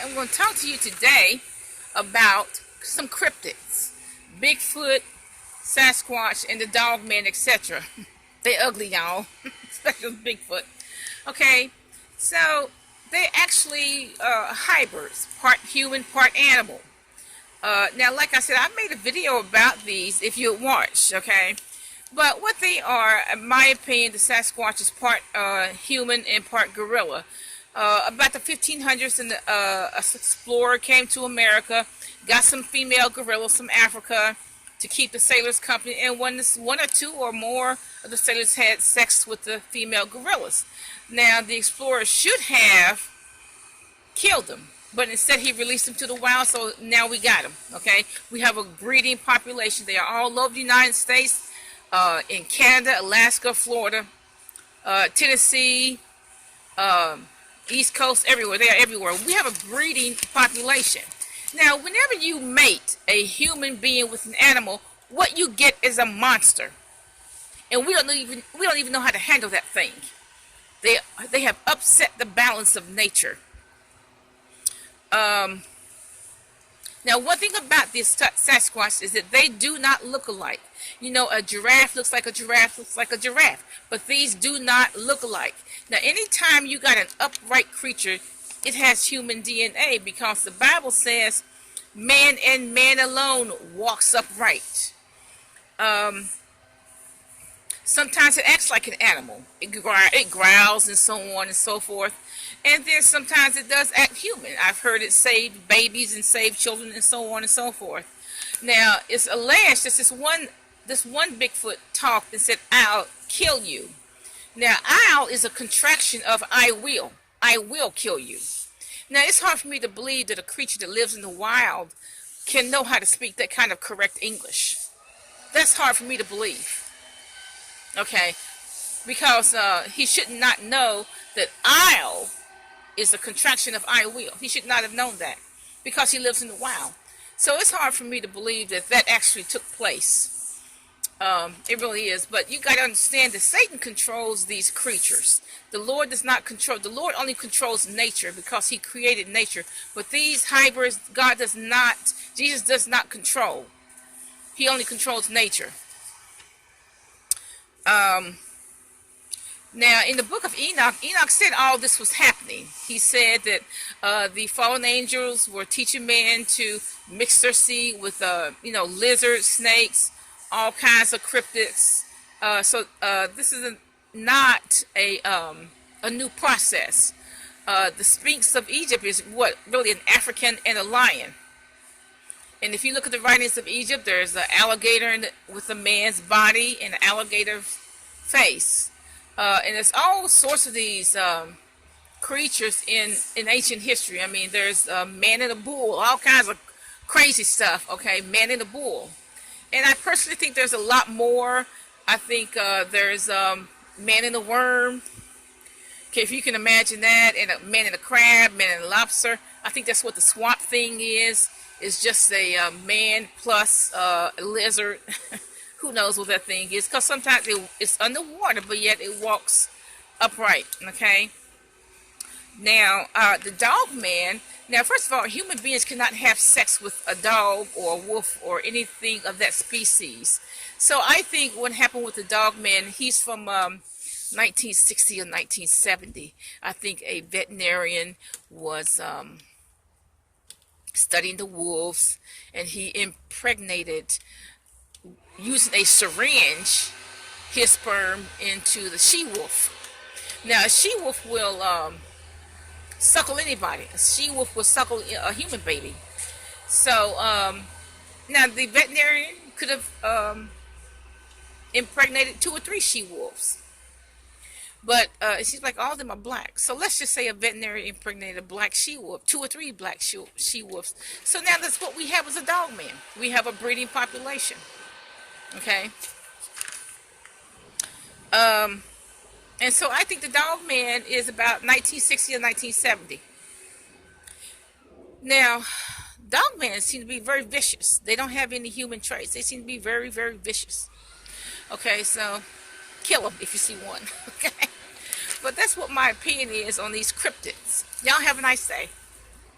I'm going to talk to you today about some cryptids. Bigfoot, Sasquatch, and the Dogman, etc. They ugly, y'all. Especially Bigfoot. Okay, so they actually hybrids, part human, part animal. Now, like I said, I made a video about these if you watch, okay? But what they are, in my opinion, the Sasquatch is part human and part gorilla. About the 1500s, and a explorer came to America, got some female gorillas from Africa to keep the sailors company, and one or two or more of the sailors had sex with the female gorillas. Now, the explorer should have killed them, but instead he released them to the wild, so now we got them, okay? We have a breeding population. They are all over the United States, in Canada, Alaska, Florida, Tennessee, East Coast, everywhere. They are everywhere. We have a breeding population. Now, whenever you mate a human being with an animal, what you get is a monster, and we don't even know how to handle that thing. They have upset the balance of nature. Now, one thing about this Sasquatch is that they do not look alike. You know, a giraffe looks like a giraffe, looks like a giraffe, but these do not look alike. Now, anytime you got an upright creature, it has human DNA, because the Bible says man and man alone walks upright. Sometimes it acts like an animal. It growls and so on and so forth. And then sometimes it does act human. I've heard it save babies and save children and so on and so forth. Now, it's alleged that this one Bigfoot talked and said, "I'll kill you." Now, "I'll" is a contraction of "I will." I will kill you. Now, it's hard for me to believe that a creature that lives in the wild can know how to speak that kind of correct English. That's hard for me to believe. Okay, because he should not know that "I'll" is a contraction of "I will." He should not have known that, because he lives in the wild. So it's hard for me to believe that that actually took place. It really is. But you got to understand that Satan controls these creatures. The Lord does not control. The Lord only controls nature, because he created nature. But these hybrids, God does not, Jesus does not control. He only controls nature. Now, in the book of Enoch, Enoch said all this was happening. He said that the fallen angels were teaching men to mix their seed with, lizards, snakes, all kinds of cryptids. So this is not a new process. The Sphinx of Egypt is really an African and a lion. And if you look at the writings of Egypt, there's an alligator with a man's body and an alligator face. And there's all sorts of these creatures in ancient history. I mean, there's man in a bull, all kinds of crazy stuff, okay? Man in a bull. And I personally think there's a lot more. I think there's man in a worm. Okay, if you can imagine that, and a man in a crab, man in a lobster. I think that's what the swamp thing is. It's just a man plus a lizard. Who knows what that thing is? Because sometimes it's underwater, but yet it walks upright. Okay. Now, the dog man. Now, first of all, human beings cannot have sex with a dog or a wolf or anything of that species. So I think what happened with the dog man, he's from 1960 or 1970. I think a veterinarian was studying the wolves, and he impregnated, using a syringe, his sperm into the she-wolf. Now, a she-wolf will suckle anybody. A she-wolf will suckle a human baby. So, now the veterinarian could have impregnated 2 or 3 she-wolves. But it seems like all of them are black. So let's just say a veterinarian impregnated a black she-wolf, 2 or 3 black she-wolves. So now that's what we have as a dog man. We have a breeding population. Okay. And so I think the dog man is about 1960 or 1970. Now, dog men seem to be very vicious. They don't have any human traits. They seem to be very, very vicious. Okay, so kill them if you see one. Okay. But that's what my opinion is on these cryptids. Y'all have a nice day.